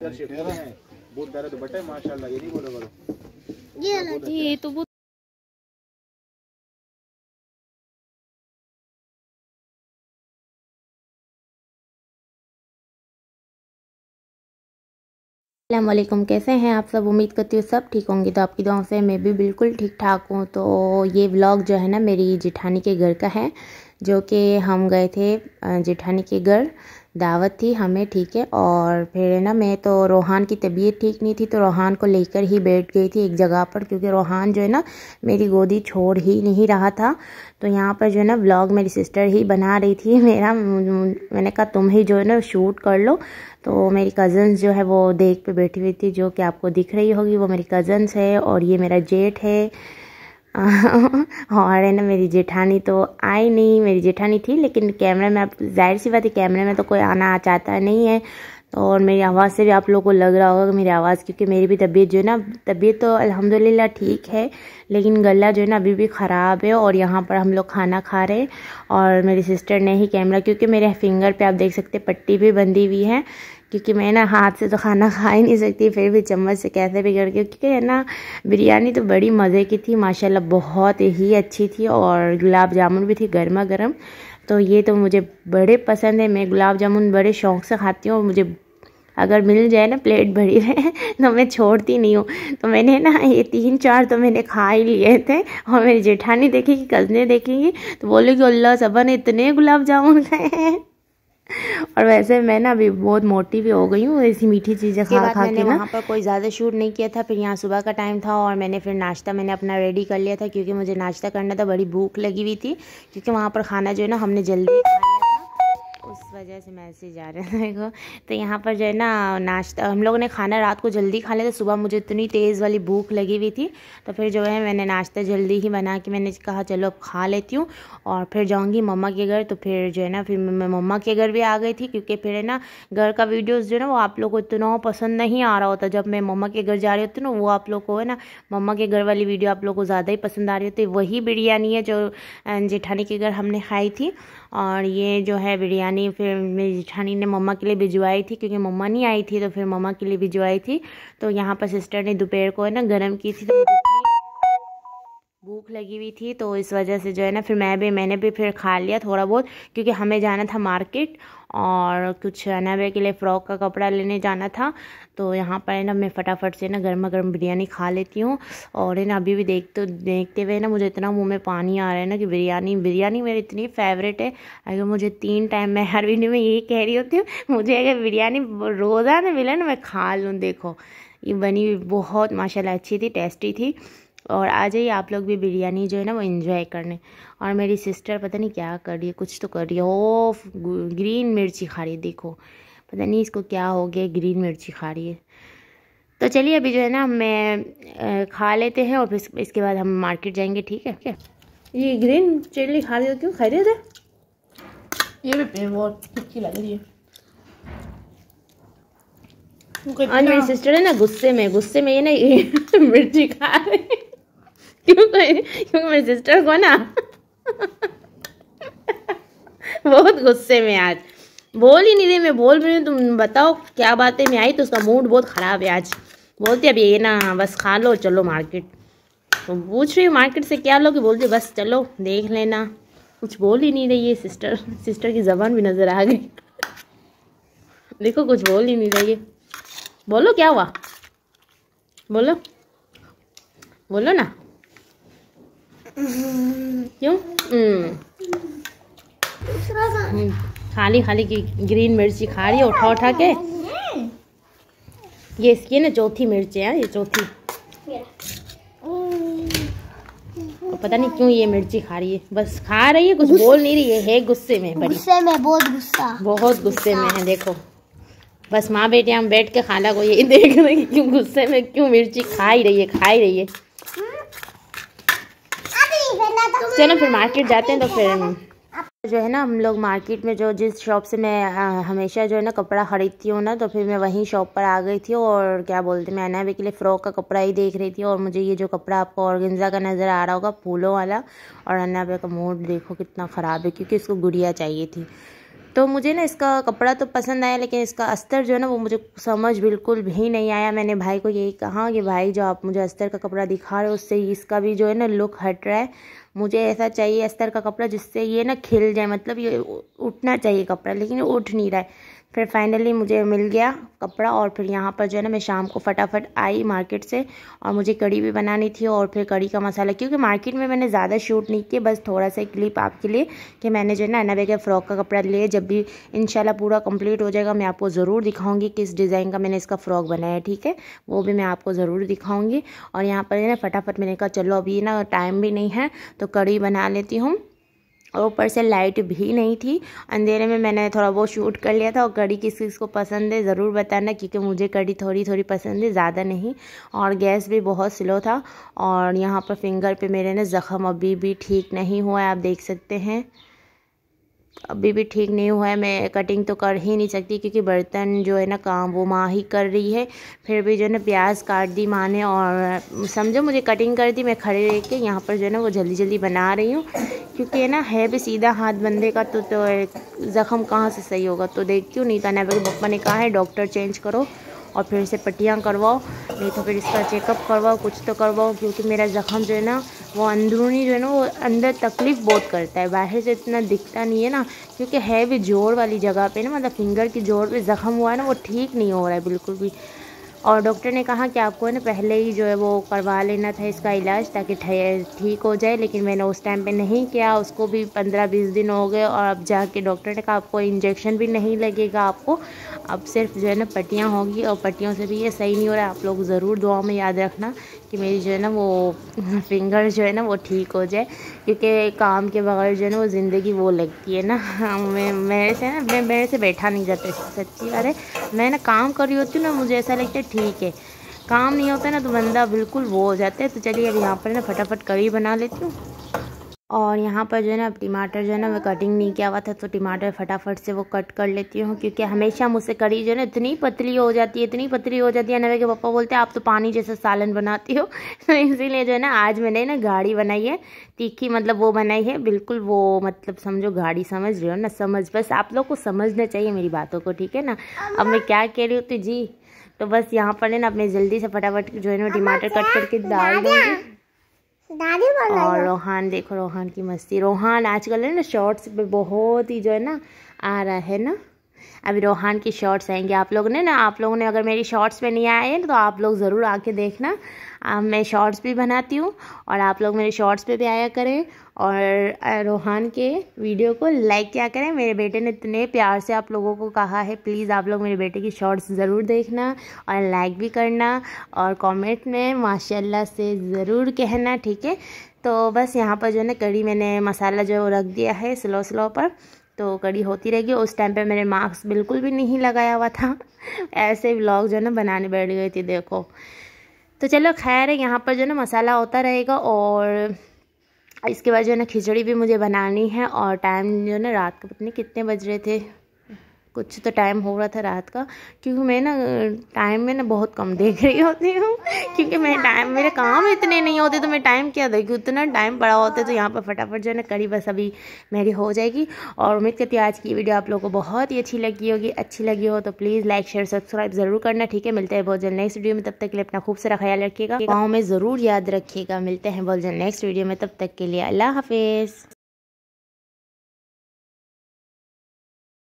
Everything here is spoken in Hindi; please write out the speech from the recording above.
बहुत दर्द बटे माशाल्लाह, ये नहीं बोलो करो ये तो बहुत। अस्सलामुअलैकुम, कैसे हैं आप सब। उम्मीद करती हूँ सब ठीक होंगे। तो आपकी दुआओं से मैं भी बिल्कुल ठीक ठाक हूँ। तो ये व्लॉग जो है ना मेरी जेठानी के घर का है, जो कि हम गए थे जेठानी के घर, दावत थी हमें, ठीक है। और फिर ना मैं तो रोहान की तबीयत ठीक नहीं थी, तो रोहान को लेकर ही बैठ गई थी एक जगह पर, क्योंकि रोहान जो है ना मेरी गोदी छोड़ ही नहीं रहा था। तो यहाँ पर जो है ना व्लॉग मेरी सिस्टर ही बना रही थी मेरा। मैंने कहा तुम ही जो है ना शूट कर लो। तो मेरी कज़न्स जो है वो देख पे बैठी हुई थी, जो कि आपको दिख रही होगी, वो मेरी कज़न्स है। और ये मेरा जेठ है और है ना मेरी जेठानी तो आई नहीं, मेरी जेठानी थी लेकिन कैमरे में, आप जाहिर सी बात है कैमरे में तो कोई आना चाहता नहीं है। तो और मेरी आवाज़ से भी आप लोगों को लग रहा होगा कि मेरी आवाज़, क्योंकि मेरी भी तबीयत जो है ना, तबीयत तो अल्हम्दुलिल्लाह ठीक है, लेकिन गला जो है ना अभी भी ख़राब है। और यहाँ पर हम लोग खाना खा रहे हैं और मेरी सिस्टर ने ही कैमरा, क्योंकि मेरे फिंगर पे आप देख सकते पट्टी भी बंधी हुई है, क्योंकि मैं ना हाथ से तो खाना खा ही नहीं सकती, फिर भी चम्मच से कैसे भी करके, क्योंकि है ना बिरयानी तो बड़ी मज़े की थी माशाल्लाह, बहुत ही अच्छी थी। और गुलाब जामुन भी थी गर्मा गर्म। तो ये तो मुझे बड़े पसंद है, मैं गुलाब जामुन बड़े शौक़ से खाती हूँ। मुझे अगर मिल जाए ना प्लेट भरी रहे तो मैं छोड़ती नहीं हूँ। तो मैंने ना ये 3-4 तो मैंने खा ही लिए थे। और मेरी जेठानी देखेगी, कज़नें देखेंगी तो बोलेगी अल्लाह सबा ने इतने गुलाब जामुन खाए हैं। और वैसे मैं ना अभी बहुत मोटी भी हो गई हूँ ऐसी मीठी चीज़ें खा खा के ना। वहाँ पर कोई ज़्यादा शूट नहीं किया था। फिर यहाँ सुबह का टाइम था और मैंने फिर नाश्ता मैंने अपना रेडी कर लिया था, क्योंकि मुझे नाश्ता करना था, बड़ी भूख लगी हुई थी, क्योंकि वहाँ पर खाना जो है ना हमने जल्दी खा लिया था, उस वजह से मैसेज आ रहा है देखो। तो यहाँ पर जो है ना नाश्ता हम लोगों ने खाना रात को जल्दी खा लिया था, सुबह मुझे इतनी तेज़ वाली भूख लगी हुई थी, तो फिर जो है मैंने नाश्ता जल्दी ही बना के मैंने कहा चलो अब खा लेती हूँ और फिर जाऊँगी मम्मा के घर। तो फिर जो है ना फिर मैं मम्मा के घर भी आ गई थी, क्योंकि फिर है ना घर का वीडियोस जो है ना वो आप लोग को इतना पसंद नहीं आ रहा होता। जब मैं मम्मा के घर जा रही होती ना, वो आप लोग को है ना मम्मा के घर वाली वीडियो आप लोग को ज़्यादा ही पसंद आ रही होती। वही बिरयानी है जो जेठानी के घर हमने खाई थी। और ये जो है बिरयानी फिर मेरी जेठानी ने मम्मा के लिए भिजवाई थी, क्योंकि मम्मा नहीं आई थी, तो फिर मम्मा के लिए भिजवाई थी। तो यहाँ पर सिस्टर ने दोपहर को है ना गरम की थी, तो मुझे इतनी भूख लगी हुई थी, तो इस वजह से जो है ना फिर मैंने भी फिर खा लिया थोड़ा बहुत, क्योंकि हमें जाना था मार्केट और कुछ अनाबे के लिए फ़्रॉक का कपड़ा लेने जाना था। तो यहाँ पर है ना मैं फटाफट से ना गर्मा गर्म बिरयानी खा लेती हूँ। और है ना अभी भी देखते हुए ना मुझे इतना मुंह में पानी आ रहा है ना कि बिरयानी मेरी इतनी फेवरेट है। अगर मुझे 3 टाइम, मैं हर वीडियो में यही कह रही होती हूँ, मुझे अगर बिरयानी रोज़ाना मिले ना मैं खा लूँ। देखो ये बनी हुई बहुत माशाल्लाह अच्छी थी, टेस्टी थी। और आ जाइए आप लोग भी बिरयानी जो है ना वो एंजॉय करने। और मेरी सिस्टर पता नहीं क्या कर रही है, कुछ तो कर रही है, ओ ग्रीन मिर्ची खा रही है, देखो पता नहीं इसको क्या हो गया, ग्रीन मिर्ची खा रही है। तो चलिए अभी जो है ना मैं खा लेते हैं और फिर इसके बाद हम मार्केट जाएंगे, ठीक है क्या। ये ग्रीन चिल्ली खा रही हो, क्यों खा रही थे? ये भी बहुत अच्छी लग रही है। आज मेरी सिस्टर है ना गुस्से में ये ना मिर्ची खा रही है। क्योंकि मेरी सिस्टर को ना बहुत गुस्से में आज, बोल ही नहीं रही, मैं बोल रही हूँ तुम बताओ क्या बात है, मैं आई तो उसका मूड बहुत ख़राब है आज। बोलती अब ये ना बस खा लो चलो मार्केट। तो पूछ रही हूँ मार्केट से क्या लोगे, बोलती बस चलो देख लेना। कुछ बोल ही नहीं रही है सिस्टर की ज़बान भी नज़र आ गई देखो कुछ बोल ही नहीं रही है। बोलो क्या हुआ, बोलो बोलो ना क्यों। खाली की ग्रीन मिर्ची खा रही है उठा के। ये इसकी ना चौथी मिर्च है, ये चौथी। तो पता नहीं क्यों ये मिर्ची खा रही है, बस खा रही है, कुछ बोल नहीं रही है गुस्से में, बड़ी गुस्से में, बहुत गुस्से में है। देखो बस माँ बेटे हम बैठ के खाना को यही देख रहे हैं, क्यों गुस्से में, क्यों मिर्ची खा ही रही है। चलो फिर मार्केट जाते हैं। तो फिर जो है ना हम लोग मार्केट में जिस शॉप से मैं हमेशा जो है ना कपड़ा ख़रीदती हूँ ना, तो फिर मैं वहीं शॉप पर आ गई थी। और क्या बोलते मैं अनाबे के लिए फ़्रॉक का कपड़ा ही देख रही थी। और मुझे ये जो कपड़ा आपको ऑर्गेन्जा का नज़र आ रहा होगा, फूलों वाला, और अनाबे का मूड देखो कितना ख़राब है, क्योंकि इसको गुड़िया चाहिए थी। तो मुझे ना इसका कपड़ा तो पसंद आया, लेकिन इसका अस्तर जो है ना वो मुझे समझ बिल्कुल भी नहीं आया। मैंने भाई को यही कहा कि भाई जो आप मुझे अस्तर का कपड़ा दिखा रहे हो उससे इसका भी जो है ना लुक हट रहा है। मुझे ऐसा चाहिए अस्तर का कपड़ा जिससे ये ना खिल जाए, मतलब ये उठना चाहिए कपड़ा, लेकिन ये उठ नहीं रहा है। फिर फाइनली मुझे मिल गया कपड़ा, और फिर यहाँ पर जो है ना मैं शाम को फटाफट आई मार्केट से, और मुझे कड़ी भी बनानी थी और फिर कड़ी का मसाला, क्योंकि मार्केट में मैंने ज़्यादा शूट नहीं किया, बस थोड़ा सा क्लिप आपके लिए कि मैंने जो है ना अनबे के फ़्रॉक का कपड़ा लिए। जब भी इंशाल्लाह पूरा कंप्लीट हो जाएगा मैं आपको ज़रूर दिखाऊंगी किस डिज़ाइन का मैंने इसका फ़्रॉक बनाया है, ठीक है, वो भी मैं आपको ज़रूर दिखाऊँगी। और यहाँ पर ना फटाफट मैंने कहा चलो अभी ना टाइम भी नहीं है तो कड़ी बना लेती हूँ, और ऊपर से लाइट भी नहीं थी, अंधेरे में मैंने थोड़ा बहुत शूट कर लिया था। और कड़ी किस किस को पसंद है ज़रूर बताना, क्योंकि मुझे कड़ी थोड़ी थोड़ी पसंद है, ज़्यादा नहीं। और गैस भी बहुत स्लो था। और यहाँ पर फिंगर पे मेरे ना ज़ख़म अभी भी ठीक नहीं हुआ है, आप देख सकते हैं अभी भी ठीक नहीं हुआ है। मैं कटिंग तो कर ही नहीं सकती क्योंकि बर्तन जो है ना काम वो माँ ही कर रही है। फिर भी जो है ना प्याज काट दी माँ ने, और समझो मुझे कटिंग कर दी, मैं खड़े रह के यहाँ पर जो है ना वो जल्दी जल्दी बना रही हूँ, क्योंकि है ना है भी सीधा हाथ बंदे का तो ज़ख़म कहाँ से सही होगा। तो देखती हूँ, नहीं तो अनबे के पापा ने कहा है डॉक्टर चेंज करो और फिर से पट्टियाँ करवाओ, नहीं तो फिर इसका चेकअप करवाओ, कुछ तो करवाओ, क्योंकि मेरा ज़ख़म जो है ना वो अंदरूनी जो है ना वो अंदर तकलीफ़ बहुत करता है, बाहर से इतना दिखता नहीं है ना, क्योंकि है भी जोड़ वाली जगह पे ना, मतलब फिंगर की जोड़ पे ज़ख़म हुआ है ना, वो ठीक नहीं हो रहा है बिल्कुल भी। और डॉक्टर ने कहा कि आपको ना पहले ही जो है वो करवा लेना था इसका इलाज ताकि ठीक हो जाए, लेकिन मैंने उस टाइम पे नहीं किया, उसको भी 15-20 दिन हो गए। और अब जाके डॉक्टर ने कहा आपको इंजेक्शन भी नहीं लगेगा, आपको अब सिर्फ जो है ना पट्टियाँ होगी, और पट्टियों से भी ये सही नहीं हो रहा है। आप लोग ज़रूर दुआ में याद रखना कि मेरी जो है ना वो फिंगर जो है ना वो ठीक हो जाए, क्योंकि काम के बगैर जो है ना वो ज़िंदगी वो लगती है ना, मेरे से बैठा नहीं जाता, सच्ची बात है। मैं ना काम कर रही होती हूँ ना, मुझे ऐसा लगता है ठीक है, काम नहीं होता ना तो बंदा बिल्कुल वो हो जाता है। तो चलिए अब यहाँ पर ना फटाफट कड़ी बना लेती हूँ। और यहाँ पर जो है ना टमाटर जो है ना मैं कटिंग नहीं किया हुआ था, तो टमाटर फटाफट से वो कट कर लेती हूँ, क्योंकि हमेशा मुझसे कड़ी जो है ना इतनी पतली हो जाती है, इतनी पतली हो जाती है। अनबे के पापा बोलते हैं आप तो पानी जैसा सालन बनाती हो तो इसीलिए जो है ना आज मैंने ना गाढ़ी बनाई है, तीखी, मतलब वो बनाई है बिल्कुल वो, मतलब समझो गाढ़ी, समझ रहे हो ना, समझ, बस आप लोग को समझना चाहिए मेरी बातों को, ठीक है ना। अब मैं क्या कह रही हूँ तो जी, तो बस यहाँ पर है ना अपने जल्दी से फटाफट जो है ना टमाटर कट करके डाल दूँगी। और रोहान देखो, रोहान की मस्ती, रोहान आजकल है ना शॉर्ट्स पे बहुत ही जो है ना आ रहा है ना, अभी रोहान की शॉर्ट्स आएंगे। आप लोगों ने अगर मेरी शॉर्ट्स पे नहीं आए तो आप लोग ज़रूर आके देखना, मैं शॉर्ट्स भी बनाती हूँ और आप लोग मेरे शॉर्ट्स पे भी आया करें, और रोहान के वीडियो को लाइक किया करें। मेरे बेटे ने इतने प्यार से आप लोगों को कहा है, प्लीज़ आप लोग मेरे बेटे की शॉर्ट्स ज़रूर देखना और लाइक भी करना, और कमेंट में माशाल्लाह से ज़रूर कहना, ठीक है। तो बस यहाँ पर जो है ना कड़ी मैंने मसाला जो रख दिया है स्लो पर, तो कड़ी होती रहेगी। उस टाइम पे मैंने मास्क बिल्कुल भी नहीं लगाया हुआ था, ऐसे व्लॉग जो है ना बनाने बैठ गई थी, देखो। तो चलो खैर है, यहाँ पर जो है ना मसाला होता रहेगा, और इसके बाद जो है ना खिचड़ी भी मुझे बनानी है। और टाइम जो है ना रात को पता नहीं कितने बज रहे थे, कुछ तो टाइम हो रहा था रात का, क्योंकि मैं ना टाइम में ना बहुत कम देख रही होती हूँ, क्योंकि मेरे काम इतने नहीं होते, तो मैं टाइम क्या देखूँ, उतना टाइम पड़ा होता है। तो यहाँ पर फटाफट जो है ना कड़ी बस अभी मेरी हो जाएगी। और उम्मीद करती हूँ आज की वीडियो आप लोगों को बहुत ही अच्छी लगी होगी। अच्छी लगी हो तो प्लीज़ लाइक शेयर सब्सक्राइब ज़रूर करना, ठीक है। मिलते हैं बहुत जल्द नेक्स्ट वीडियो में, तब तक के लिए अपना खूब सारा ख्याल रखिएगा, गाँव में ज़रूर याद रखिएगा। मिलते हैं बहुत जल्द नेक्स्ट वीडियो में, तब तक के लिए अल्लाह हाफिज़।